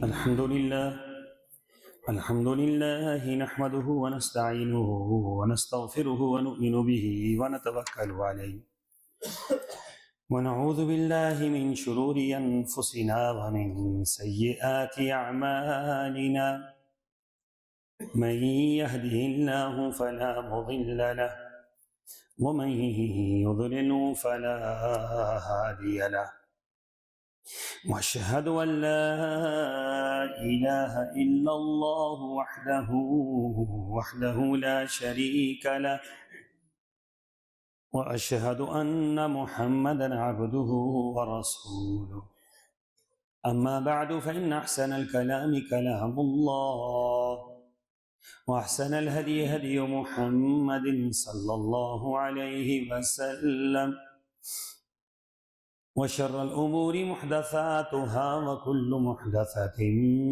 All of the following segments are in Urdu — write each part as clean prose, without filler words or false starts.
الحمد لله نحمده ونستعينه ونستغفره ونؤمن به ونتوكل عليه ونعوذ بالله من شرور أنفسنا ومن سيئات أعمالنا من يهده الله فلا مضل له ومن يضلل فلا هادي له وأشهد أن لا إله إلا الله وحده لا شريك له وأشهد أن محمدا عبده ورسوله أما بعد فإن أحسن الكلام كلام الله وأحسن الهدي هدي محمد صلى الله عليه وسلم وشر الأمور محدثاتها وكل محدثة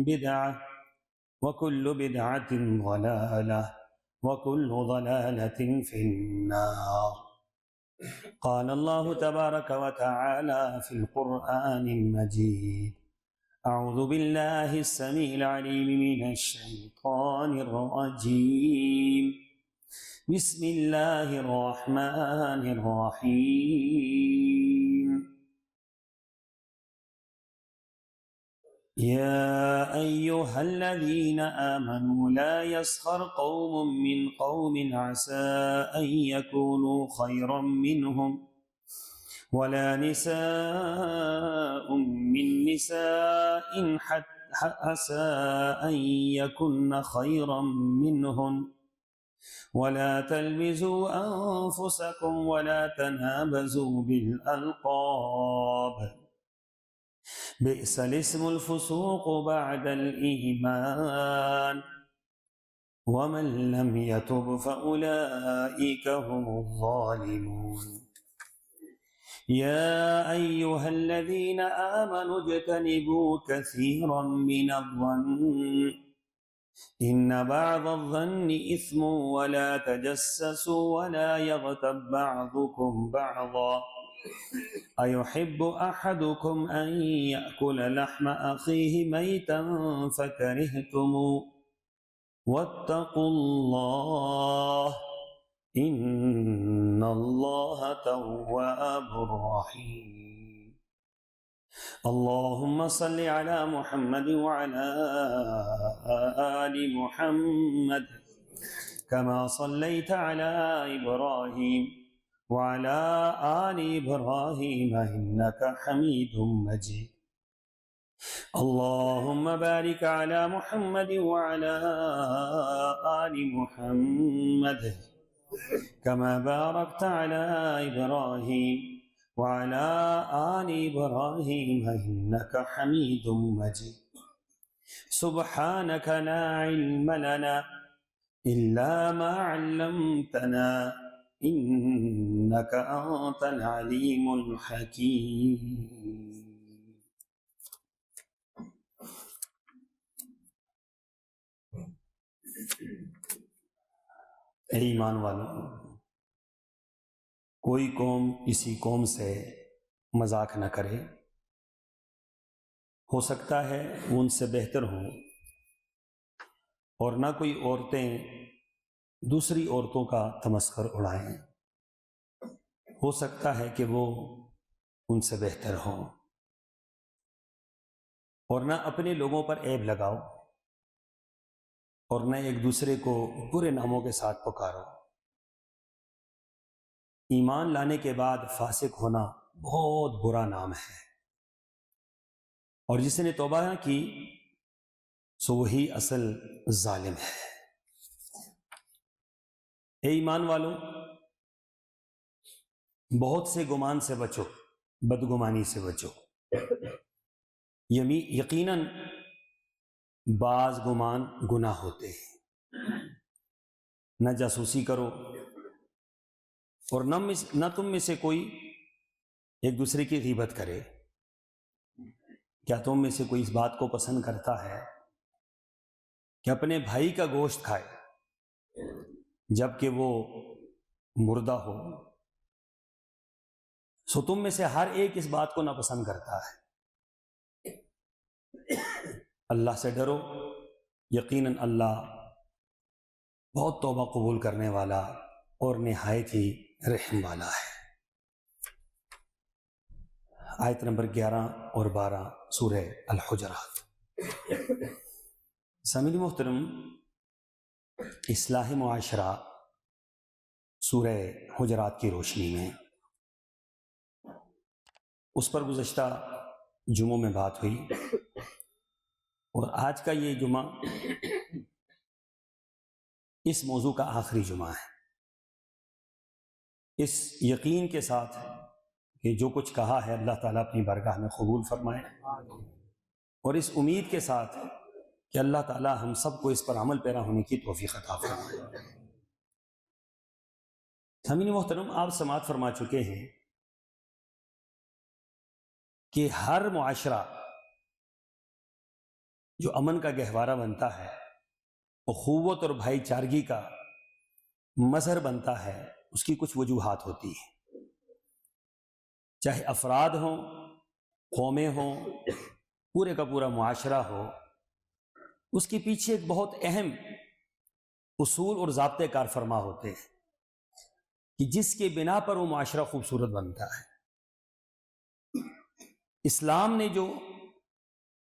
بدعة وكل بدعة ضلالة وكل ضلالة في النار. قال الله تبارك وتعالى في القرآن المجيد: أعوذ بالله السميع العليم من الشيطان الرجيم. بسم الله الرحمن الرحيم. يا أيها الذين آمنوا لا يسخر قوم من قوم عسى أن يكونوا خيرا منهم ولا نساء من نساء عسى أن يكن خيرا منهن ولا تلمزوا أنفسكم ولا تنابزوا بالألقاب بئس الاسم الفسوق بعد الإيمان ومن لم يتب فأولئك هم الظالمون. يا أيها الذين آمنوا اجتنبوا كثيرا من الظن إن بعض الظن إثم ولا تجسسوا ولا يغتب بعضكم بعضا أيحب أحدكم أن يأكل لحم أخيه ميتا فكرهتموه واتقوا الله إن الله تواب رحيم. اللهم صل على محمد وعلى آل محمد كما صليت على إبراهيم وعلى آل إبراهيم إنك حميد مجيد. اللهم بارك على محمد وعلى آل محمد كما باركت على إبراهيم وعلى آل إبراهيم إنك حميد مجيد. سبحانك لا علم لنا إلا ما علمتنا إنك أنت العليم الحكيم. اے ایمان والوں، کوئی قوم کسی قوم سے مذاق نہ کرے. ہو سکتا ہے وہ ان سے بہتر ہوں، اور نہ کوئی عورتیں دوسری عورتوں کا تمسخر اڑائیں. ہو سکتا ہے کہ وہ ان سے بہتر ہوں، اور نہ اپنے لوگوں پر عیب لگاؤ، اور نہ ایک دوسرے کو برے ناموں کے ساتھ پکارو. ایمان لانے کے بعد فاسق ہونا بہت برا نام ہے، اور جس نے توبہ نہ کی سو وہی اصل ظالم ہے. اے ایمان والو، بہت سے گمان سے بچو، بدگمانی سے بچو. یقیناً بعض گمان گناہ ہوتے ہیں. نہ جاسوسی کرو، اور نہ تم میں سے کوئی ایک دوسرے کی غیبت کرے. کیا تم میں سے کوئی اس بات کو پسند کرتا ہے کہ اپنے بھائی کا گوشت کھائے جب کہ وہ مردہ ہو؟ سو تم میں سے ہر ایک اس بات کو ناپسند کرتا ہے. اللہ سے ڈرو، یقیناً اللہ بہت توبہ قبول کرنے والا اور نہایت ہی رحم والا ہے۔ آیت نمبر 11 اور 12 سورہ الحجرات۔ سامعین محترم، اصلاح معاشرہ سورہ حجرات کی روشنی میں اس پر گزشتہ جمعوں میں بات ہوئی، اور آج کا یہ جمعہ اس موضوع کا آخری جمعہ ہے، اس یقین کے ساتھ کہ جو کچھ کہا ہے اللہ تعالیٰ اپنی بارگاہ میں قبول فرمائے، اور اس امید کے ساتھ کہ اللہ تعالیٰ ہم سب کو اس پر عمل پیرا ہونے کی توفیق عطا فرمائے۔ سامعین محترم، آپ سماعت فرما چکے ہیں کہ ہر معاشرہ جو امن کا گہوارہ بنتا ہے، اخوت اور بھائی چارگی کا مظہر بنتا ہے، اس کی کچھ وجوہات ہوتی ہیں، چاہے افراد ہوں، قومیں ہوں، پورے کا پورا معاشرہ ہو، اس کے پیچھے ایک بہت اہم اصول اور ضابطے کار فرما ہوتے ہیں کہ جس کے بنا پر وہ معاشرہ خوبصورت بنتا ہے۔ اسلام نے جو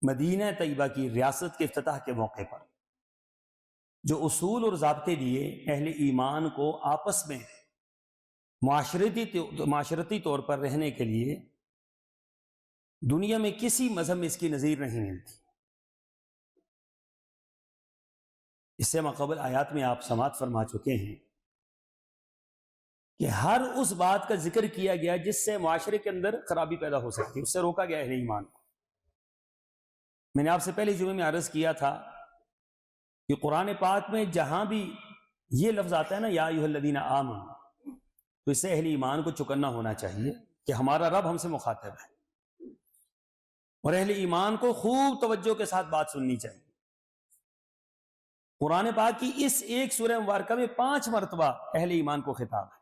مدینہ طیبہ کی ریاست کے افتتاح کے موقع پر جو اصول اور ضابطے دیے اہل ایمان کو آپس میں معاشرتی طور پر رہنے کے لیے، دنیا میں کسی مذہب میں اس کی نظیر نہیں ملتی۔ اس سے ماقبل آیات میں آپ سماعت فرما چکے ہیں کہ ہر اس بات کا ذکر کیا گیا جس سے معاشرے کے اندر خرابی پیدا ہو سکتی ہے، اس سے روکا گیا اہل ایمان کو۔ میں نے آپ سے پہلے جمعے میں عرض کیا تھا کہ قرآن پاک میں جہاں بھی یہ لفظ آتا ہے نا، یا ایھا الذین آمنوا، تو اس سے اہل ایمان کو چکنا ہونا چاہیے کہ ہمارا رب ہم سے مخاطب ہے، اور اہل ایمان کو خوب توجہ کے ساتھ بات سننی چاہیے۔ قرآن پاک کی اس ایک سورہ مبارکہ میں 5 مرتبہ اہل ایمان کو خطاب ہے،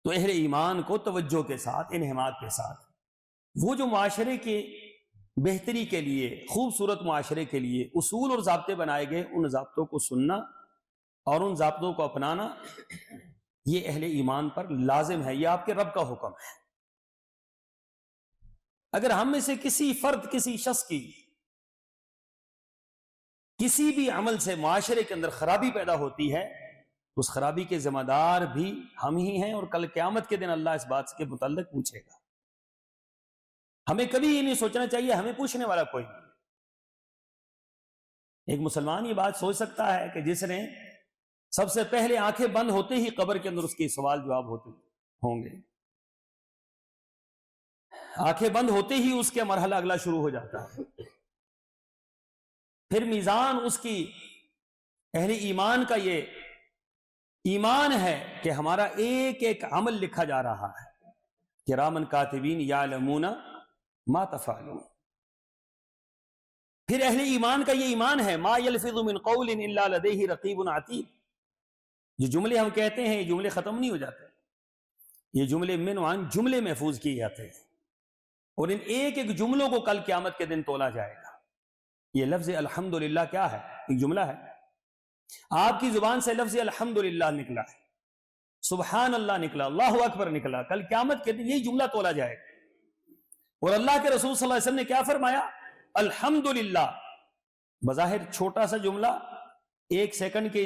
تو اہل ایمان کو توجہ کے ساتھ، انہماک کے ساتھ، وہ جو معاشرے کے بہتری کے لیے، خوبصورت معاشرے کے لیے اصول اور ضابطے بنائے گئے، ان ضابطوں کو سننا اور ان ضابطوں کو اپنانا، یہ اہل ایمان پر لازم ہے، یہ آپ کے رب کا حکم ہے۔ اگر ہم میں سے کسی فرد، کسی شخص کی کسی بھی عمل سے معاشرے کے اندر خرابی پیدا ہوتی ہے، اس خرابی کے ذمہ دار بھی ہم ہی ہیں، اور کل قیامت کے دن اللہ اس بات کے متعلق پوچھے گا۔ ہمیں کبھی یہ نہیں سوچنا چاہیے ہمیں پوچھنے والا کوئی نہیں۔ ایک مسلمان یہ بات سوچ سکتا ہے کہ جس نے سب سے پہلے آنکھیں بند ہوتے ہی قبر کے اندر اس کے سوال جواب ہوتے ہوں گے، آنکھیں بند ہوتے ہی اس کے مرحلہ اگلا شروع ہو جاتا ہے، پھر میزان اس کی اہل ایمان کا یہ ایمان ہے کہ ہمارا ایک ایک عمل لکھا جا رہا ہے، کرامن کاتبین یعلمون ما تفعلون۔ پھر اہل ایمان کا یہ ایمان ہے ما یلفظ من قول الا لدیہ رقیب عتید، جو جملے ہم کہتے ہیں یہ جملے ختم نہیں ہو جاتے، یہ جملے منوان جملے محفوظ کیے جاتے ہیں، اور ان ایک ایک جملوں کو کل قیامت کے دن تولا جائے گا۔ یہ لفظ الحمدللہ کیا ہے؟ ایک جملہ ہے، آپ کی زبان سے لفظ الحمدللہ نکلا ہے، سبحان اللہ نکلا، اللہ اکبر نکلا، کل قیامت کے دن یہی جملہ تولا جائے گا۔ اور اللہ کے رسول صلی اللہ علیہ وسلم نے کیا فرمایا؟ الحمدللہ، بظاہر چھوٹا سا جملہ، 1 سیکنڈ کے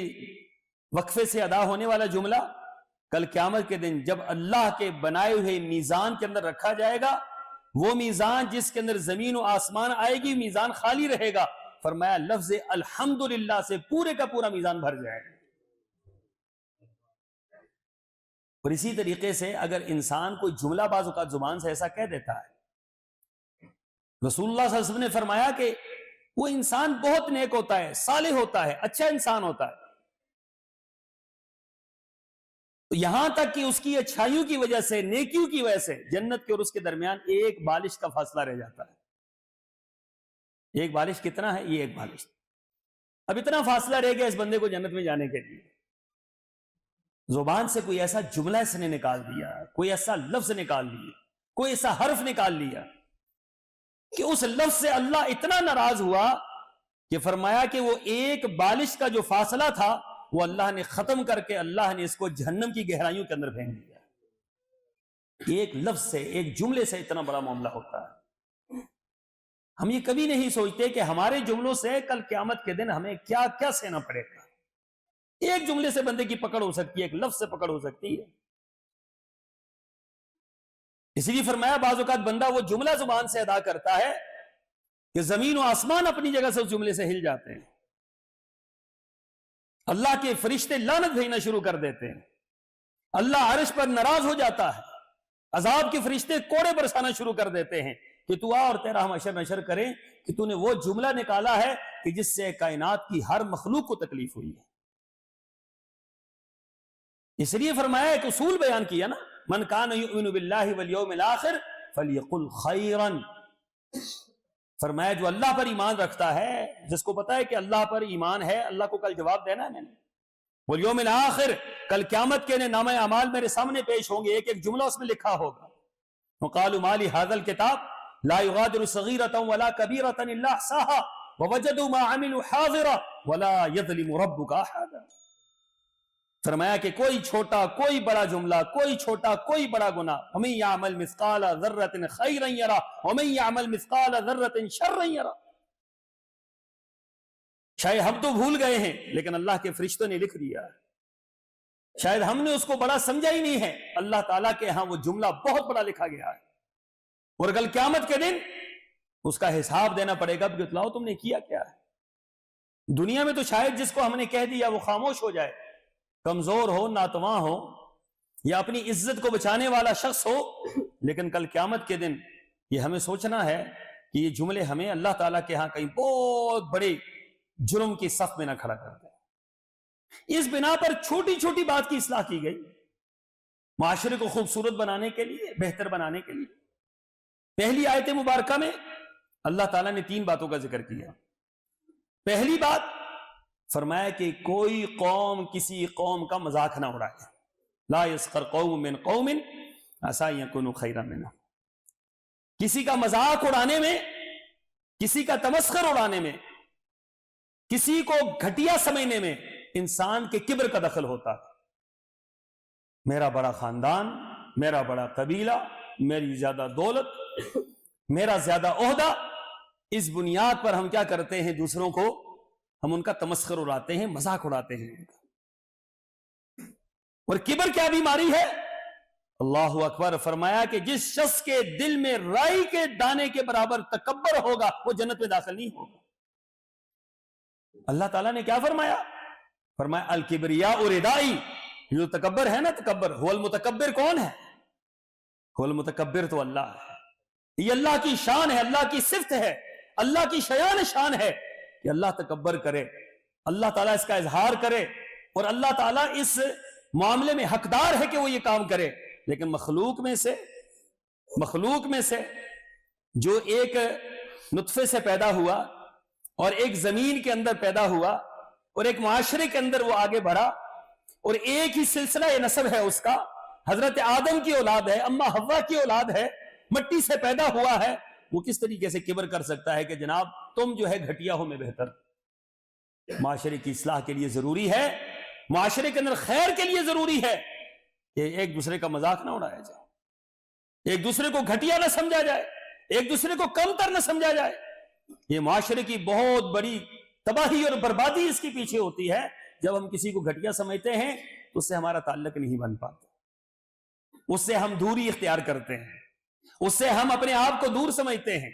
وقفے سے ادا ہونے والا جملہ، کل قیامت کے دن جب اللہ کے بنائے ہوئے میزان کے اندر رکھا جائے گا، وہ میزان جس کے اندر زمین و آسمان آئے گی، میزان خالی رہے گا، فرمایا لفظ الحمدللہ سے پورے کا پورا میزان بھر جائے گا۔ اور اسی طریقے سے اگر انسان کوئی جملہ بعض اوقات زبان سے ایسا کہہ دیتا ہے، رسول اللہ صلی اللہ علیہ وسلم نے فرمایا کہ وہ انسان بہت نیک ہوتا ہے، صالح ہوتا ہے، اچھا انسان ہوتا ہے، یہاں تک کہ اس کی اچھائیوں کی وجہ سے، نیکیوں کی وجہ سے جنت کے اور اس کے درمیان ایک بالش کا فاصلہ رہ جاتا ہے۔ ایک بالش کتنا ہے؟ یہ ایک بالش۔ اب اتنا فاصلہ رہ گیا اس بندے کو جنت میں جانے کے لیے، زبان سے کوئی ایسا جملہ اس نے نکال دیا، کوئی ایسا لفظ نکال دیا، کوئی ایسا حرف نکال لیا کہ اس لفظ سے اللہ اتنا ناراض ہوا کہ فرمایا کہ وہ ایک بالش کا جو فاصلہ تھا وہ اللہ نے ختم کر کے اللہ نے اس کو جہنم کی گہرائیوں کے اندر پھینک دیا. ایک لفظ سے، ایک جملے سے اتنا بڑا معاملہ ہوتا ہے. ہم یہ کبھی نہیں سوچتے کہ ہمارے جملوں سے کل قیامت کے دن ہمیں کیا کیا سہنا پڑے گا. ایک جملے سے بندے کی پکڑ ہو سکتی ہے، ایک لفظ سے پکڑ ہو سکتی ہے. اس لیے فرمایا بعض اوقات بندہ وہ جملہ زبان سے ادا کرتا ہے کہ زمین و آسمان اپنی جگہ سے اس جملے سے ہل جاتے ہیں. اللہ کے فرشتے لعنت بھیجنا شروع کر دیتے ہیں. اللہ عرش پر ناراض ہو جاتا ہے. عذاب کے فرشتے کوڑے برسانا شروع کر دیتے ہیں کہ تو آ اور تیرا ہم اشر نشر کریں کہ تو نے وہ جملہ نکالا ہے کہ جس سے کائنات کی ہر مخلوق کو تکلیف ہوئی ہے. اس لیے فرمایا ایک اصول بیان کیا نا، من کان یؤمن باللہ والیوم الاخر فلیقل خیرا. فرمایا جو اللہ پر ایمان رکھتا ہے، جس کو پتا ہے کہ اللہ پر ایمان ہے، اللہ کو کل جواب دینا ہے میں نے، والیوم الاخر، کل قیامت کے نامہ اعمال میرے سامنے پیش ہوں گے، ایک ایک جملہ اس میں لکھا ہوگا. وقالوا ما لهذا الكتاب لا يغادر صغيرة ولا كبيرة الا احصاها ووجدوا ما عملوا حاضرا ولا يظلم ربك احدا. فرمایا کہ کوئی چھوٹا کوئی بڑا جملہ، کوئی چھوٹا کوئی بڑا گناہ، ومن يعمل مثقال ذرة خيرا يرى ومن يعمل مثقال ذرة شرا يرى. شاید ہم تو بھول گئے ہیں لیکن اللہ کے فرشتوں نے لکھ دیا. شاید ہم نے اس کو بڑا سمجھا ہی نہیں ہے، اللہ تعالیٰ کے ہاں وہ جملہ بہت بڑا لکھا گیا ہے. اور کل قیامت کے دن اس کا حساب دینا پڑے گا کہ بتلاؤ تم نے کیا کیا ہے. دنیا میں تو شاید جس کو ہم نے کہہ دیا وہ خاموش ہو جائے، کمزور ہو، ناتواں ہو، یا اپنی عزت کو بچانے والا شخص ہو، لیکن کل قیامت کے دن یہ ہمیں سوچنا ہے کہ یہ جملے ہمیں اللہ تعالیٰ کے ہاں کہیں بہت بڑے جرم کی صف میں نہ کھڑا کر دیں. اس بنا پر چھوٹی چھوٹی بات کی اصلاح کی گئی معاشرے کو خوبصورت بنانے کے لیے، بہتر بنانے کے لیے. پہلی آیت مبارکہ میں اللہ تعالیٰ نے 3 باتوں کا ذکر کیا. پہلی بات فرمایا کہ کوئی قوم کسی قوم کا مذاق نہ اڑائے. لا یسخر قوم من قوم عسى ان يكونوا خیرا منهم. کسی کا مذاق اڑانے میں، کسی کا تمسخر اڑانے میں، کسی کو گھٹیا سمجھنے میں انسان کے کبر کا دخل ہوتا ہے. میرا بڑا خاندان، میرا بڑا قبیلہ، میری زیادہ دولت، میرا زیادہ عہدہ، اس بنیاد پر ہم کیا کرتے ہیں؟ دوسروں کو ہم ان کا تمسخر اڑاتے ہیں، مذاق اڑاتے ہیں. اور کبر کیا بیماری ہے؟ اللہ اکبر. فرمایا کہ جس شخص کے دل میں رائی کے دانے کے برابر تکبر ہوگا وہ جنت میں داخل نہیں ہوگا. اللہ تعالیٰ نے کیا فرمایا؟ فرمایا الکبریاء ردائی. جو تکبر ہے نا، تکبر هو المتکبر. کون ہے؟ هو المتکبر تو اللہ ہے. یہ اللہ کی شان ہے، اللہ کی صفت ہے، اللہ کی شیان شان ہے کہ اللہ تکبر کرے، اللہ تعالیٰ اس کا اظہار کرے، اور اللہ تعالیٰ اس معاملے میں حقدار ہے کہ وہ یہ کام کرے. لیکن مخلوق میں سے جو ایک نطفے سے پیدا ہوا اور ایک زمین کے اندر پیدا ہوا اور ایک معاشرے کے اندر وہ آگے بڑھا اور ایک ہی سلسلہ نسب ہے اس کا، حضرت آدم کی اولاد ہے، اما حوا کی اولاد ہے، مٹی سے پیدا ہوا ہے، وہ کس طریقے سے کبر کر سکتا ہے کہ جناب تم جو ہے گھٹیا ہو میں بہتر. معاشرے کی اصلاح کے لیے ضروری ہے، معاشرے کے اندر خیر کے لیے ضروری ہے کہ ایک دوسرے کا مذاق نہ اڑایا جائے، ایک دوسرے کو گھٹیا نہ سمجھا جائے، ایک دوسرے کو کم تر نہ سمجھا جائے. یہ معاشرے کی بہت بڑی تباہی اور بربادی اس کے پیچھے ہوتی ہے. جب ہم کسی کو گھٹیا سمجھتے ہیں تو اس سے ہمارا تعلق نہیں بن پاتا، اس سے ہم دوری اختیار کرتے ہیں، اس سے ہم اپنے آپ کو دور سمجھتے ہیں.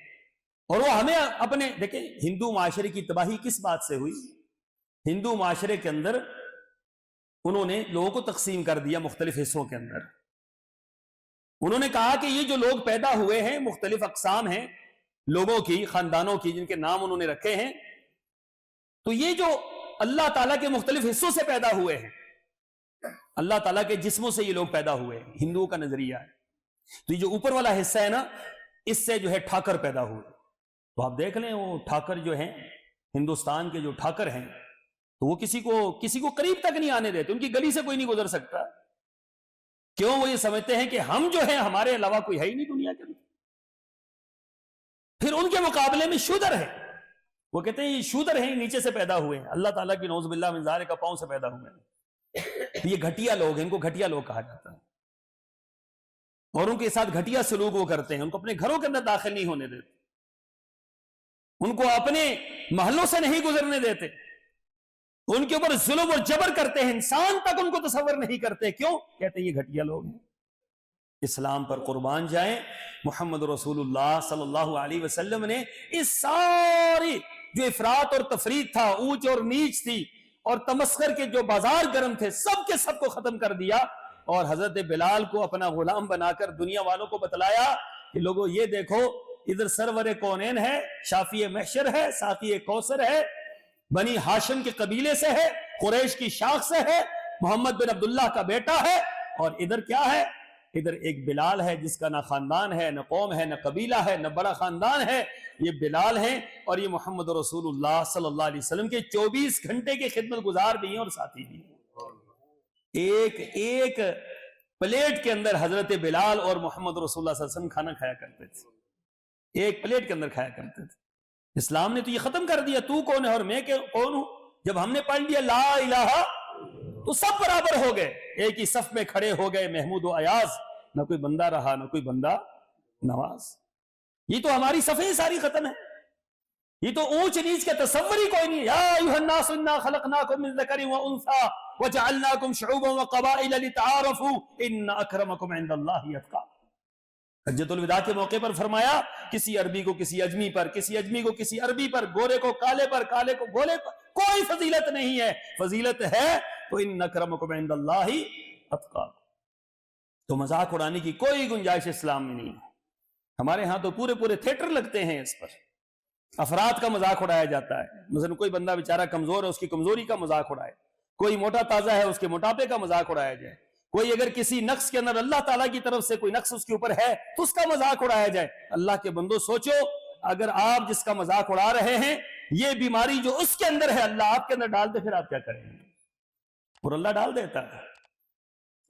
اور وہ ہمیں اپنے دیکھیں ہندو معاشرے کی تباہی کس بات سے ہوئی؟ ہندو معاشرے کے اندر انہوں نے لوگوں کو تقسیم کر دیا مختلف حصوں کے اندر. انہوں نے کہا کہ یہ جو لوگ پیدا ہوئے ہیں، مختلف اقسام ہیں لوگوں کی، خاندانوں کی، جن کے نام انہوں نے رکھے ہیں، تو یہ جو اللہ تعالیٰ کے مختلف حصوں سے پیدا ہوئے ہیں، اللہ تعالیٰ کے جسموں سے یہ لوگ پیدا ہوئے ہیں، ہندوؤں کا نظریہ ہے. تو یہ جو اوپر والا حصہ ہے نا، اس سے جو ہے ٹھاکر پیدا ہوئے. تو آپ دیکھ لیں وہ ٹھاکر جو ہیں، ہندوستان کے جو ٹھاکر ہیں، تو وہ کسی کو قریب تک نہیں آنے دیتے، ان کی گلی سے کوئی نہیں گزر سکتا. کیوں؟ وہ یہ سمجھتے ہیں کہ ہم جو ہیں ہمارے علاوہ کوئی ہے ہی نہیں دنیا کے اندر. پھر ان کے مقابلے میں شودر ہے، وہ کہتے ہیں یہ شودر ہیں، نیچے سے پیدا ہوئے ہیں، اللہ تعالیٰ کی نعوذ باللہ من ذالک کا پاؤں سے پیدا ہوئے ہیں، یہ گھٹیا لوگ ہیں، ان کو گھٹیا لوگ کہا جاتا ہے، اور ان کے ساتھ گھٹیا سلوک وہ کرتے ہیں، ان کو اپنے گھروں کے اندر داخل نہیں ہونے دیتے، ان کو اپنے محلوں سے نہیں گزرنے دیتے، ان کے اوپر ظلم اور جبر کرتے ہیں، انسان تک ان کو تصور نہیں کرتے، کیوں؟ کہتے ہیں یہ گھٹیا لوگ ہیں۔ اسلام پر قربان جائیں، محمد رسول اللہ صلی اللہ علیہ وسلم نے اس ساری جو افراط اور تفریط تھا، اونچ اور نیچ تھی، اور تمسخر کے جو بازار گرم تھے، سب کے سب کو ختم کر دیا، اور حضرت بلال کو اپنا غلام بنا کر دنیا والوں کو بتلایا کہ لوگوں یہ دیکھو، ادھر سرور کونین ہے، شافی محشر ہے، ساقی کوثر ہے، بنی ہاشم کے قبیلے سے ہے، قریش کی شاخ سے ہے، محمد بن عبداللہ کا بیٹا ہے، اور ادھر کیا ہے؟ ادھر ایک بلال ہے جس کا نہ خاندان ہے، نہ قوم ہے، نہ قبیلہ ہے، نہ بڑا خاندان ہے، یہ بلال ہیں، اور یہ محمد رسول اللہ صلی اللہ علیہ وسلم کے 24 گھنٹے کے خدمت گزار بھی ہیں اور ساتھی بھی ہیں۔ ایک پلیٹ کے اندر حضرت بلال اور محمد رسول اللہ صلی اللہ علیہ وسلم کھانا کھایا کرتے تھے، ایک پلیٹ کے اندر کھایا کرتے تھے۔ اسلام نے تو یہ ختم کر دیا، تو کون ہے اور میں کون ہوں؟ جب ہم نے پڑھ لیا لا الہ تو سب برابر ہو گئے، ایک ہی صف میں کھڑے ہو گئے، محمود و ایاز، نہ کوئی بندہ رہا نہ کوئی بندہ نواز۔ یہ تو ہماری صفیں ساری ختم ہے، یہ تو اونچ نیچ کا تصور ہی کوئی نہیں۔ یا ایھا الناس انا خلقناکم من ذکر و انثی وجعلناکم شعوبا وقبائل لتعارفوا ان اکرمکم عند اللہ اتقاکم۔ حجۃ الوداع کے موقع پر فرمایا کسی عربی کو کسی اجمی پر، کسی اجمی کو کسی عربی پر، گورے کو کالے پر، کالے کو گورے پر، کوئی فضیلت نہیں ہے، فضیلت ہے تو ان اکرمکم عند اللہ اتقاکم۔ تو مذاق اڑانے کی کوئی گنجائش اسلام میں نہیں ہے۔ ہمارے ہاں تو پورے پورے تھیٹر لگتے ہیں اس پر، افراد کا مذاق اڑایا جاتا ہے، مثلا کوئی بندہ بیچارہ کمزور ہے، اس کی کمزوری کا مذاق اڑائے، کوئی موٹا تازہ ہے، اس کے موٹاپے کا مذاق اڑایا جائے، کوئی اگر کسی نقص کے اندر اللہ تعالیٰ کی طرف سے کوئی نقص اس کے اوپر ہے تو اس کا مذاق اڑایا جائے۔ اللہ کے بندو سوچو، اگر آپ جس کا مذاق اڑا رہے ہیں، یہ بیماری جو اس کے اندر ہے اللہ آپ کے اندر ڈال دے، پھر آپ کیا کریں گے؟ اور اللہ ڈال دیتا ہے،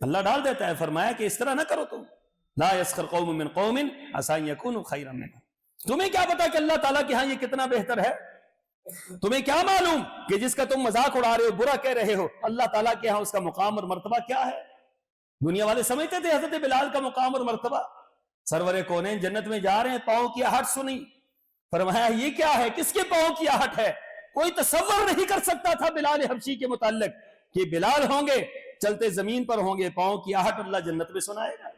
اللہ ڈال دیتا ہے۔ فرمایا کہ اس طرح نہ کرو، تم لا یسخر قوم من قوم عسى ان يكونوا خيرا منهم۔ تمہیں کیا پتا کہ اللہ تعالیٰ کے ہاں یہ کتنا بہتر ہے؟ تمہیں کیا معلوم کہ جس کا تم مذاق اڑا رہے ہو، برا کہہ رہے ہو، اللہ تعالیٰ کے ہاں اس کا مقام اور مرتبہ کیا ہے؟ دنیا والے سمجھتے تھے حضرت بلال کا مقام اور مرتبہ، سرور کونین جنت میں جا رہے ہیں، پاؤں کی آہٹ سنی، فرمایا یہ کیا ہے؟ کس کے پاؤں کی آہٹ ہے؟ کوئی تصور نہیں کر سکتا تھا بلال حبشی کے متعلق کہ بلال ہوں گے، چلتے زمین پر ہوں گے، پاؤں کی آہٹ اللہ جنت میں سنائے گا۔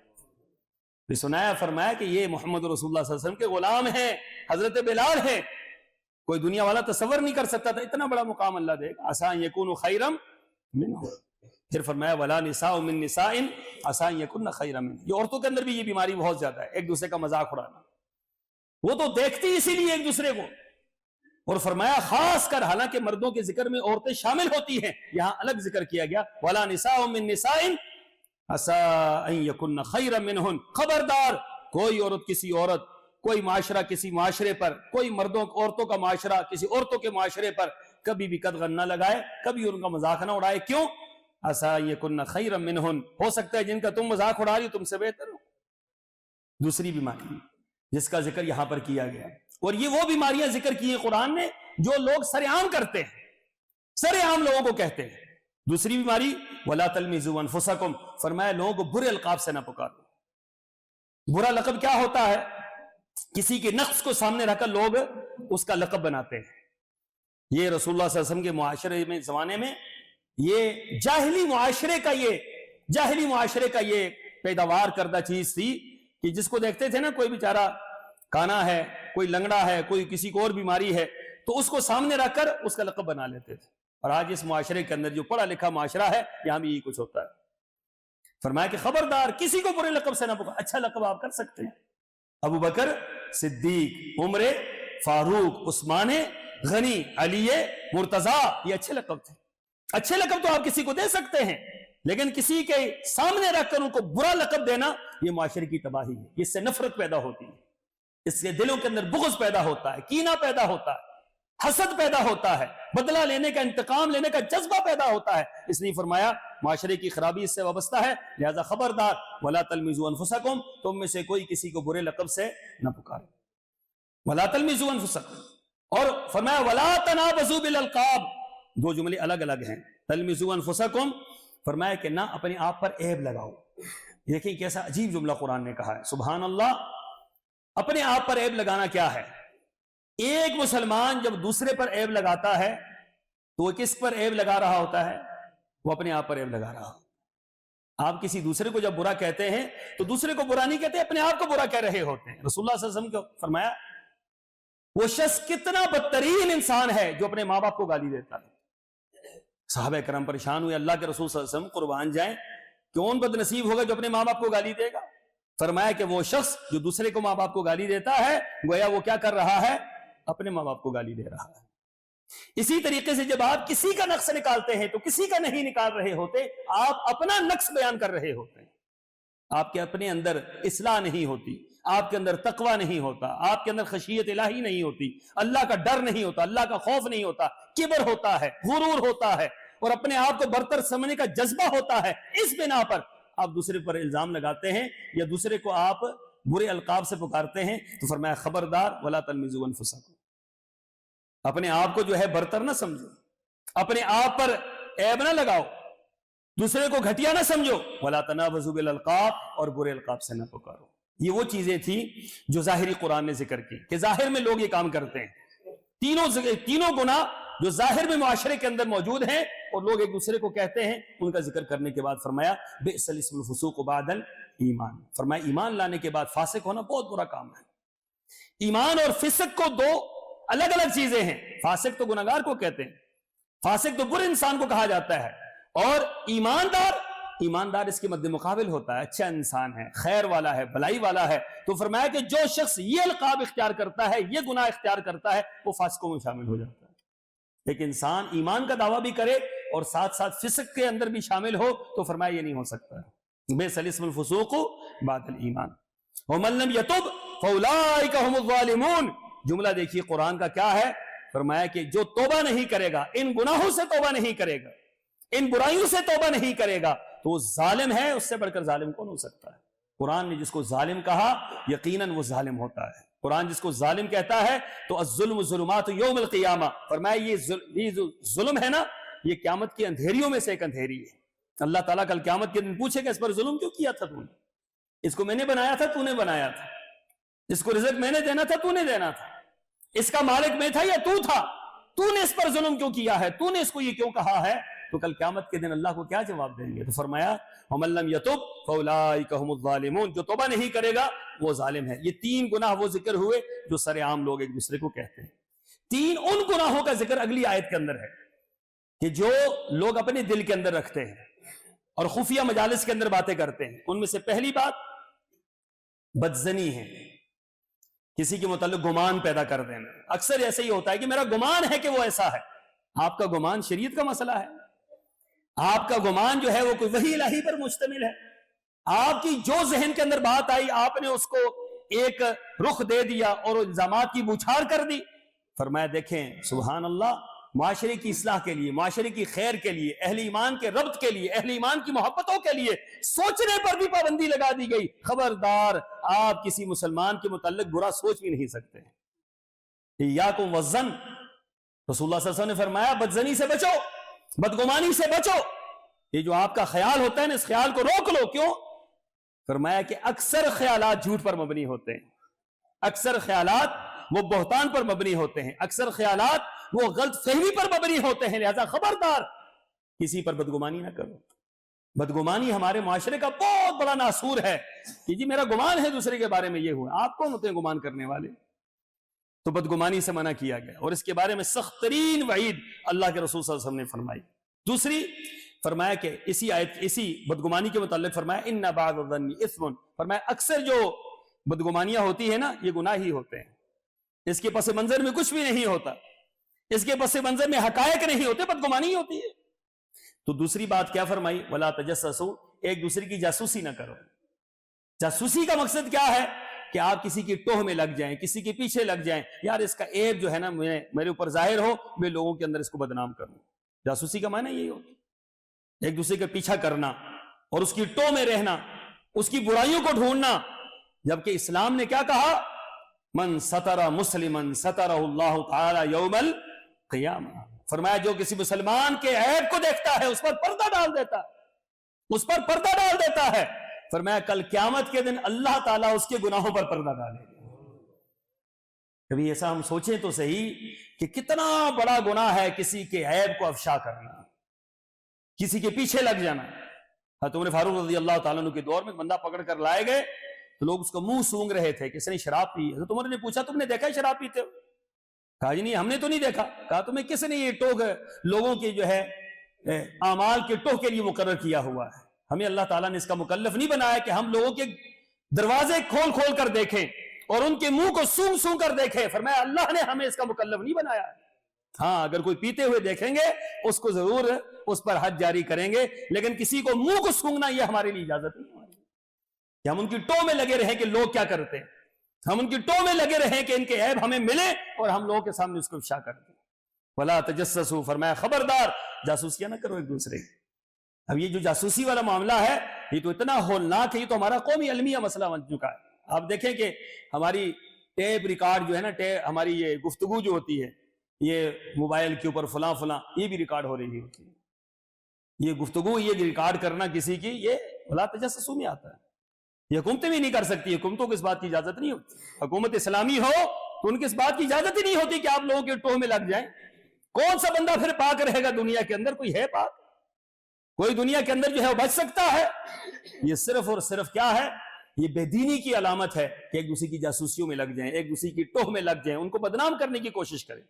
پھر سنایا، فرمایا کہ یہ محمد رسول اللہ صلی اللہ علیہ وسلم کے غلام ہیں، حضرت بلال ہیں، کوئی دنیا والا تصور نہیں کر سکتا تھا اتنا بڑا مقام اللہ دے گا۔ عسى ان يكونوا خيرا منهم۔ پھر فرمایا ولا نساء من نساء عسى ان يكن خيرا منهم۔ یہ عورتوں کے اندر بھی یہ بیماری بہت زیادہ ہے، ایک دوسرے کا مذاق اڑانا، وہ تو دیکھتی اسی لیے ایک دوسرے کو۔ اور فرمایا خاص کر، حالانکہ مردوں کے ذکر میں عورتیں شامل ہوتی ہیں، یہاں الگ ذکر کیا گیا ولا نساء من نساء عسى ان يكن خيرا منهن۔ خبردار، کوئی عورت کسی عورت، کوئی معاشرہ کسی معاشرے پر، کوئی مردوں عورتوں کا معاشرہ کسی عورتوں کے معاشرے پر کبھی بھی قدغن نہ لگائے، کبھی ان کا مذاق نہ اڑائے۔ کیوں؟ عسى ان يكن خيرا منهن، ہو سکتا ہے جن کا تم مذاق اڑا رہی ہو تم سے بہتر ہو۔ دوسری بیماری جس کا ذکر یہاں پر کیا گیا، اور یہ وہ بیماریاں ذکر کی ہیں قرآن نے جو لوگ سر عام کرتے ہیں، سر عام لوگوں کو کہتے ہیں۔ دوسری بیماری ولا تلمزوا انفسکم، فرمایا لوگوں کو برے القاب سے نہ پکارو۔ برا لقب کیا ہوتا ہے؟ کسی کے نقص کو سامنے رکھ کر لوگ اس کا لقب بناتے ہیں۔ یہ رسول اللہ صلی اللہ علیہ وسلم کے معاشرے میں، زمانے میں، یہ جاہلی معاشرے کا یہ پیداوار کردہ چیز تھی کہ جس کو دیکھتے تھے نا، کوئی بیچارہ کانا ہے، کوئی لنگڑا ہے، کوئی کسی کو اور بیماری ہے، تو اس کو سامنے رکھ کر اس کا لقب بنا لیتے تھے۔ اور آج اس معاشرے کے اندر جو پڑھا لکھا معاشرہ ہے، یہاں بھی یہی کچھ ہوتا ہے۔ فرمایا کہ خبردار کسی کو برے لقب سے نہ پکار، اچھا لقب آپ کر سکتے ہیں۔ ابو بکر صدیق، عمر فاروق، عثمان غنی، علی مرتضیٰ، یہ اچھے لقب تھے۔ اچھے لقب تو آپ کسی کو دے سکتے ہیں، لیکن کسی کے سامنے رکھ کر ان کو برا لقب دینا، یہ معاشرے کی تباہی ہے۔ اس سے نفرت پیدا ہوتی ہے، اس سے دلوں کے اندر بغض پیدا ہوتا ہے، کینہ پیدا ہوتا ہے، حسد پیدا ہوتا ہے، بدلہ لینے کا، انتقام لینے کا جذبہ پیدا ہوتا ہے۔ اس لیے فرمایا معاشرے کی خرابی اس سے وابستہ ہے، لہذا خبردار ولا تلمزوا انفسکم، تم میں سے کوئی کسی کو برے لقب سے نہ پکارے۔ ولا تلمزوا انفسکم، اور فرمایا ولا تنابزوا بالالقاب، دو جملے الگ الگ ہیں. تلمزوا انفسکم فرمایا کہ نہ اپنے آپ پر عیب لگاؤ. دیکھیں کیسا عجیب جملہ قرآن نے کہا ہے، سبحان اللہ. اپنے آپ پر عیب لگانا کیا ہے؟ ایک مسلمان جب دوسرے پر عیب لگاتا ہے تو وہ کس پر عیب لگا رہا ہوتا ہے؟ وہ اپنے آپ پر عیب لگا رہا. آپ کسی دوسرے کو جب برا کہتے ہیں تو دوسرے کو برا نہیں کہتے، اپنے آپ کو برا کہہ رہے ہوتے ہیں. رسول اللہ صلی اللہ علیہ وسلم کو فرمایا وہ شخص کتنا بدترین انسان ہے جو اپنے ماں باپ کو گالی دیتا ہے. صحابہ کرام پریشان ہوئے، اللہ کے رسول صلی اللہ علیہ وسلم قربان جائیں، کون بد نصیب ہوگا جو اپنے ماں باپ کو گالی دے گا؟ فرمایا کہ وہ شخص جو دوسرے کو ماں باپ کو گالی دیتا ہے گویا وہ کیا کر رہا ہے؟ اپنے ماں باپ کو گالی دے رہا ہے. اسی طریقے سے جب آپ کسی کا نقص نکالتے ہیں تو کسی کا نہیں نکال رہے ہوتے، آپ اپنا نقص بیان کر رہے ہوتے ہیں. آپ کے اپنے اندر اصلاح نہیں ہوتی، آپ کے اندر تقوی نہیں ہوتا، آپ کے اندر خشیت الہی نہیں ہوتی، اللہ کا ڈر نہیں ہوتا، اللہ کا خوف نہیں ہوتا، کبر ہوتا ہے، غرور ہوتا ہے، اور اپنے آپ کو برتر سمجھنے کا جذبہ ہوتا ہے. اس بنا پر آپ دوسرے پر الزام لگاتے ہیں یا دوسرے کو آپ برے القاب سے پکارتے ہیں. تو فرمایا خبردار ولا تلمزوا انفسکم، اپنے آپ کو جو ہے برتر نہ سمجھو، اپنے آپ پر عیب نہ لگاؤ، دوسرے کو گھٹیا نہ سمجھو. ولا تنابزوا بالالقاب، اور برے القاب سے نہ پکارو. یہ وہ چیزیں تھیں جو ظاہری قرآن نے ذکر کی کہ ظاہر میں لوگ یہ کام کرتے ہیں. تینوں گناہ جو ظاہر میں معاشرے کے اندر موجود ہیں اور لوگ ایک دوسرے کو کہتے ہیں، ان کا ذکر کرنے کے بعد فرمایا بئس الاسم الفسوق بعد الایمان. فرمایا ایمان لانے کے بعد فاسق ہونا بہت برا کام ہے. ایمان اور فسق کو دو الگ الگ چیزیں ہیں. فاسق تو گناہگار کو کہتے ہیں، فاسق تو برے انسان کو کہا جاتا ہے، اور ایماندار اس کے مد مقابل ہوتا ہے، اچھا انسان ہے، خیر والا ہے، بھلائی والا ہے. تو فرمایا کہ جو شخص یہ القاب اختیار کرتا ہے، یہ گناہ اختیار کرتا ہے، وہ فاسقوں میں شامل ہو جاتا ہے. ایک انسان ایمان کا دعویٰ بھی کرے اور ساتھ ساتھ فسق کے اندر بھی شامل ہو تو فرمایا یہ نہیں ہو سکتا ہے. بئس الاسم الفسوق بعد الایمان ومن لم یتب فاولئک هم الظالمون. جملہ دیکھیے قرآن کا کیا ہے. فرمایا کہ جو توبہ نہیں کرے گا، ان گناہوں سے توبہ نہیں کرے گا، ان برائیوں سے توبہ نہیں کرے گا، تو وہ ظالم ہے. اس سے بڑھ کر ظالم کون ہو سکتا ہے؟ قرآن نے جس کو ظالم کہا یقیناً وہ ظالم ہوتا ہے. قرآن جس کو ظالم کہتا ہے تو الظلم ظلمات یوم القیامہ. فرمایا یہ جو ظلم ہے نا، یہ قیامت کی اندھیریوں میں سے ایک اندھیری ہے. اللہ تعالیٰ کل قیامت کے دن پوچھے گا اس پر ظلم کیوں کیا تھا تو نے؟ اس کو میں نے بنایا تھا، تو نے بنایا تھا. اس کو رزق میں نے دینا تھا، تو نے دینا تھا. اس کا مالک میں تھا یا تو تھا؟ تو نے اس پر ظلم کیوں کیا ہے؟ تو نے اس کو یہ کیوں کہا ہے؟ تو کل قیامت کے دن اللہ کو کیا جواب دیں گے؟ تو فرمایا ومن لم یتب فاولئک هم الظالمون. جو توبہ نہیں کرے گا وہ ظالم ہے. یہ تین گناہ وہ ذکر ہوئے جو سر عام لوگ ایک دوسرے کو کہتے ہیں. تین ان گناہوں کا ذکر اگلی آیت کے اندر ہے کہ جو لوگ اپنے دل کے اندر رکھتے ہیں اور خفیہ مجالس کے اندر باتیں کرتے ہیں. ان میں سے پہلی بات بدزنی ہے، کسی کے متعلق گمان پیدا کر دینا. اکثر ایسے ہی ہوتا ہے کہ میرا گمان ہے کہ وہ ایسا ہے. آپ کا گمان شریعت کا مسئلہ ہے. آپ کا گمان جو ہے وہ کوئی وحی الہی پر مشتمل ہے. آپ کی جو ذہن کے اندر بات آئی آپ نے اس کو ایک رخ دے دیا اور الزامات کی بوچھار کر دی. فرمایا دیکھیں سبحان اللہ، معاشرے کی اصلاح کے لیے، معاشرے کی خیر کے لیے، اہل ایمان کے ربط کے لیے، اہل ایمان کی محبتوں کے لیے سوچنے پر بھی پابندی لگا دی گئی. خبردار آپ کسی مسلمان کے متعلق برا سوچ بھی نہیں سکتے. ایاکم والظن، رسول اللہ صلی اللہ علیہ وسلم نے فرمایا بدزنی سے بچو، بدگمانی سے بچو. یہ جو آپ کا خیال ہوتا ہے نا، اس خیال کو روک لو. کیوں؟ فرمایا کہ اکثر خیالات جھوٹ پر مبنی ہوتے ہیں، اکثر خیالات وہ بہتان پر مبنی ہوتے ہیں، اکثر خیالات وہ غلط فہمی پر مبنی ہوتے ہیں. لہذا خبردار کسی پر بدگمانی نہ کرو. بدگمانی ہمارے معاشرے کا بہت بڑا ناسور ہے کہ جی میرا گمان ہے دوسرے کے بارے میں یہ ہوا. آپ کون ہوتے ہیں گمان کرنے والے؟ تو بدگمانی سے منع کیا گیا اور اس کے بارے میں سخت ترین وعید اللہ کے رسول صلی اللہ علیہ وسلم نے فرمائی. دوسری فرمایا کہ اسی بدگمانی کے متعلق فرمایا ان بعض الظن اثم. فرمایا اکثر جو بدگمانیاں ہوتی ہیں نا یہ گناہ ہی ہوتے ہیں. اس کے پس منظر میں کچھ بھی نہیں ہوتا، اس کے پس منظر میں حقائق نہیں ہوتے، بدگمانی ہی ہوتی ہے. تو دوسری بات کیا فرمائی؟ ولا تجسسوا، ایک دوسرے کی جاسوسی نہ کرو. جاسوسی کا مقصد کیا ہے؟ کہ آپ کسی کی ٹوہ میں لگ جائیں، کسی کے پیچھے لگ جائیں، یار اس کا عیب جو ہے نا میرے اوپر ظاہر ہو، میں لوگوں کے اندر اس کو بدنام کروں. جاسوسی کا معنی یہی ہوتا ہے، ایک دوسرے کا پیچھا کرنا اور اس کی ٹوہ میں رہنا، اس کی برائیوں کو ڈھونڈنا. جبکہ اسلام نے کیا کہا؟ من ستر مسلمن سترہ اللہ تعالی یوم القیامہ، فرمایا جو کسی مسلمان کے عیب کو دیکھتا ہے اس پر پردہ ڈال دیتا ہے، اس پر پردہ ڈال دیتا ہے، فرمایا کل قیامت کے دن اللہ تعالیٰ اس کے گناہوں پر پردہ ڈالے گا۔ کبھی ایسا ہم سوچیں تو صحیح کہ کتنا بڑا گناہ ہے کسی کے عیب کو افشا کرنا، کسی کے پیچھے لگ جانا۔ حضرت عمر فاروق رضی اللہ تعالیٰ عنہ کے دور میں بندہ پکڑ کر لائے گئے تو لوگ اس کو منہ سونگ رہے تھے کہ اس نے شراب پی۔ حضرت عمر نے پوچھا تم نے دیکھا ہے شراب پیتے ہو؟ کہا جی نہیں، ہم نے تو نہیں دیکھا۔ کہا تمہیں کس نے یہ ٹوک لوگوں کے جو ہے اعمال کے ٹوک کے لیے مقرر کیا ہوا ہے؟ ہمیں اللہ تعالیٰ نے اس کا مکلف نہیں بنایا کہ ہم لوگوں کے دروازے کھول کھول کر دیکھیں اور ان کے منہ کو سونگ سونگ کر دیکھیں، فرمایا اللہ نے ہمیں اس کا مکلف نہیں بنایا۔ ہاں اگر کوئی پیتے ہوئے دیکھیں گے اس کو ضرور اس پر حد جاری کریں گے، لیکن کسی کو منہ کو سونگنا یہ ہمارے لیے اجازت نہیں ہے کہ ہم ان کی ٹو میں لگے رہیں کہ لوگ کیا کرتے ہیں، ہم ان کی ٹو میں لگے رہیں کہ ان کے عیب ہمیں ملے اور ہم لوگوں کے سامنے اس کو افشا کر دیں۔ وَلَا تَجَسَّسُوا، فرمایا خبردار جاسوسیاں نہ کرو ایک دوسرے کی۔ اب یہ جو جاسوسی والا معاملہ ہے یہ تو اتنا ہولناک ہے، یہ تو ہمارا قومی المیہ مسئلہ بن چکا ہے۔ آپ دیکھیں کہ ہماری ٹیپ ریکارڈ جو ہے نا، ہماری یہ گفتگو جو ہوتی ہے یہ موبائل کے اوپر فلاں فلاں یہ بھی ریکارڈ ہو رہی ہوتی ہے، یہ گفتگو یہ ریکارڈ کرنا کسی کی یہ ولا تجسسوا میں آتا ہے۔ یہ حکومتیں بھی نہیں کر سکتی، حکومتوں کو اس بات کی اجازت نہیں ہوتی۔ حکومت اسلامی ہو تو ان کی اس بات کی اجازت ہی نہیں ہوتی کہ آپ لوگوں کے ٹوہ میں لگ جائیں۔ کون سا بندہ پھر پاک رہے گا دنیا کے اندر؟ کوئی ہے پاک؟ کوئی دنیا کے اندر جو ہے وہ بچ سکتا ہے؟ یہ صرف اور صرف کیا ہے؟ یہ بے دینی کی علامت ہے کہ ایک دوسرے کی جاسوسیوں میں لگ جائیں، ایک دوسرے کی ٹوہ میں لگ جائیں، ان کو بدنام کرنے کی کوشش کریں۔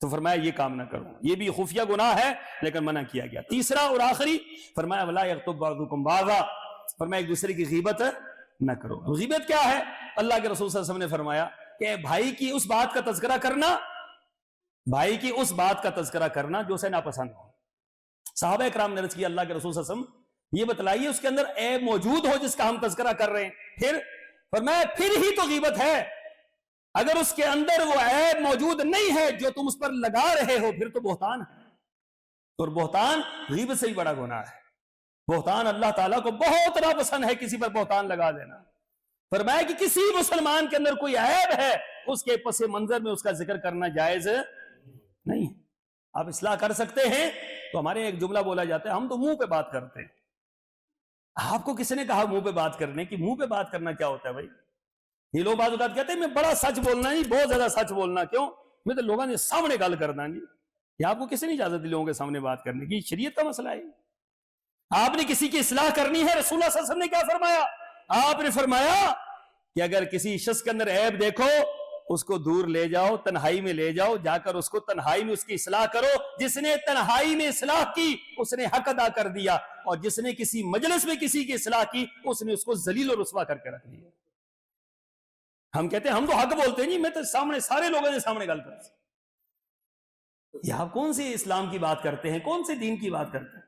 تو فرمایا یہ کام نہ کرو، یہ بھی خفیہ گناہ ہے لیکن منع کیا گیا۔ تیسرا اور آخری فرمایا ولا یغتب بعضکم بعضا، فرمایا ایک دوسرے کی غیبت نہ کرو۔ غیبت کیا ہے؟ اللہ کے رسول صلی اللہ علیہ وسلم نے فرمایا کہ بھائی کی اس بات کا تذکرہ کرنا، بھائی کی اس بات کا تذکرہ کرنا جو اسے ناپسند ہو۔ صحابہ اکرام نے عرض کیا اللہ کے رسول صلی اللہ علیہ وسلم یہ بتلائیے اس کے اندر عیب موجود ہو جس کا ہم تذکرہ کر رہے ہیں، پھر فرمایا پھر ہی تو غیبت ہے۔ اگر اس کے اندر وہ عیب موجود نہیں ہے جو تم اس پر لگا رہے ہو پھر تو بہتان ہے، اور بہتان غیبت سے ہی بڑا گناہ ہے۔ بہتان اللہ تعالیٰ کو بہت ناپسند ہے کسی پر بہتان لگا دینا۔ فرمایا کہ کسی مسلمان کے اندر کوئی عیب ہے اس کے پس منظر میں اس کا ذکر کرنا جائز نہیں ہے۔ آپ اصلاح کر سکتے ہیں تو ہمارے ایک جملہ بولا جاتا ہے ہم تو منہ پہ بات کرتے ہیں۔ آپ کو کس نے کہا منہ پہ بات کرنے کی؟ منہ پہ بات کرنا کیا ہوتا ہے بھائی؟ یہ لوگ بعض اوقات کہتے ہیں میں بڑا سچ بولنا نہیں، بہت زیادہ سچ بولنا، کیوں؟ میں تو لوگوں نے سامنے گل کرنا نہیں۔ یہ آپ کو کسی نے اجازت دی لوگوں کے سامنے بات کرنے کی؟ شریعت کا مسئلہ ہے۔ آپ نے کسی کی اصلاح کرنی ہے، رسول اللہ صلی اللہ علیہ وسلم نے کیا فرمایا؟ آپ نے فرمایا کہ اگر کسی شخص کے اندر عیب دیکھو اس کو دور لے جاؤ، تنہائی میں لے جاؤ، جا کر اس کو تنہائی میں اس کی اصلاح کرو۔ جس نے تنہائی میں اصلاح کی اس نے حق ادا کر دیا، اور جس نے کسی مجلس میں کسی کی اصلاح کی اس نے اس کو ذلیل و رسوا کر کے رکھ دیا۔ ہم کہتے ہیں ہم تو حق بولتے ہیں، نہیں میں تو سامنے سارے لوگوں کے سامنے گل کرتا ہوں۔ یہ آپ کون سی اسلام کی بات کرتے ہیں؟ کون سے دین کی بات کرتے ہیں؟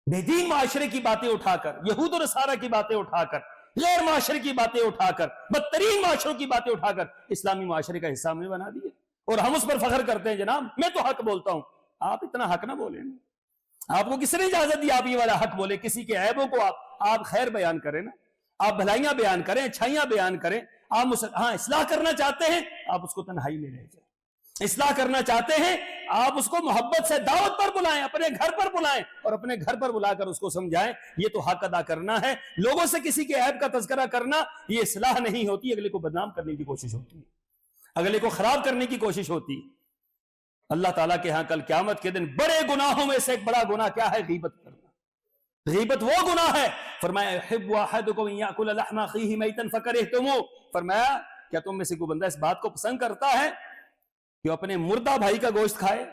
بے دین معاشرے کی باتیں اٹھا کر، یہود و نصارہ کی باتیں اٹھا کر، غیر معاشرے کی باتیں اٹھا کر، بدترین معاشروں کی باتیں اٹھا کر اسلامی معاشرے کا حصہ ہم نے بنا دیا، اور ہم اس پر فخر کرتے ہیں جناب میں تو حق بولتا ہوں۔ آپ اتنا حق نہ بولیں، آپ کو کس نے اجازت دی آپ یہ والا حق بولے؟ کسی کے عیبوں کو آپ خیر بیان کریں نا، آپ بھلائیاں بیان کریں، اچھائیاں بیان کریں۔ آپ ہاں اصلاح کرنا چاہتے ہیں آپ اس کو تنہائی میں لے جائیں، اصلاح کرنا چاہتے ہیں آپ اس کو محبت سے دعوت پر بلائیں، اپنے گھر پر بلائیں اور اپنے گھر پر بلا کر اس کو سمجھائیں یہ تو حق ادا کرنا ہے۔ لوگوں سے کسی کے عیب کا تذکرہ کرنا یہ اصلاح نہیں ہوتی، اگلے کو بدنام کرنے کی کوشش ہوتی ہے، اگلے کو خراب کرنے کی کوشش ہوتی ہے۔ اللہ تعالیٰ کے ہاں کل قیامت کے دن بڑے گناہوں میں سے ایک بڑا گناہ کیا ہے؟ غیبت کرنا۔ غیبت وہ گناہ ہے، فرمایا يحب احدكم ان ياكل لحم اخيه ميتا فكرهتموه، فرمایا کیا تم میں سے کوئی بندہ اس بات کو پسند کرتا ہے کہ اپنے مردہ بھائی کا گوشت کھائے؟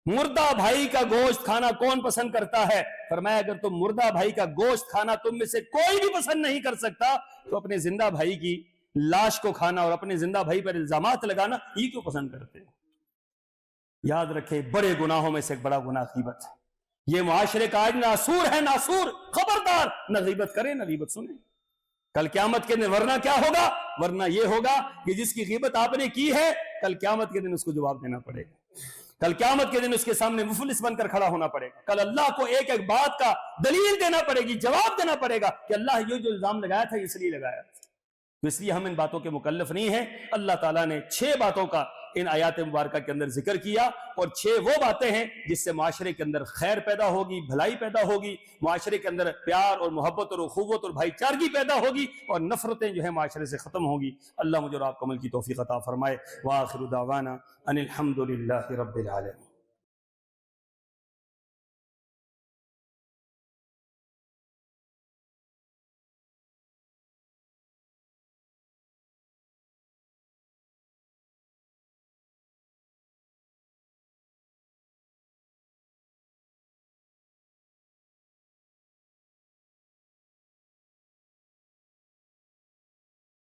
مردہ بھائی کا گوشت کھانا کون پسند کرتا ہے؟ فرمایا اگر تم مردہ بھائی کا گوشت کھانا تم میں سے کوئی بھی پسند نہیں کر سکتا تو اپنے زندہ بھائی کی لاش کو کھانا اور اپنے زندہ بھائی پر الزامات لگانا یہ کیوں پسند کرتے ہیں؟ یاد رکھے بڑے گناہوں میں سے ایک بڑا گناہ غیبت ہے۔ یہ معاشرے کا آج ناسور ہے، ناسور، خبردار نہ غیبت کریں نہ غیبت سنیں۔ کل قیامت کے دن ورنہ کیا ہوگا؟ ورنہ یہ ہوگا کہ جس کی غیبت آپ نے کی ہے کل قیامت کے دن اس کو جواب دینا پڑے گا، کل قیامت کے دن اس کے سامنے مفلس بن کر کھڑا ہونا پڑے گا، کل اللہ کو ایک ایک بات کا دلیل دینا پڑے گی، جواب دینا پڑے گا کہ اللہ یہ جو الزام لگایا تھا اس لیے لگایا تھا۔ تو اس لیے ہم ان باتوں کے مکلف نہیں ہیں۔ اللہ تعالیٰ نے 6 باتوں کا ان آیات مبارکہ کے اندر ذکر کیا، اور 6 وہ باتیں ہیں جس سے معاشرے کے اندر خیر پیدا ہوگی، بھلائی پیدا ہوگی، معاشرے کے اندر پیار اور محبت اور اخوت اور بھائی چارگی پیدا ہوگی، اور نفرتیں جو ہیں معاشرے سے ختم ہوں گی۔ اللہ مجھے اور آپ کو عمل کی توفیق عطا فرمائے۔ وآخر دعوانا ان الحمد للہ رب العالمین۔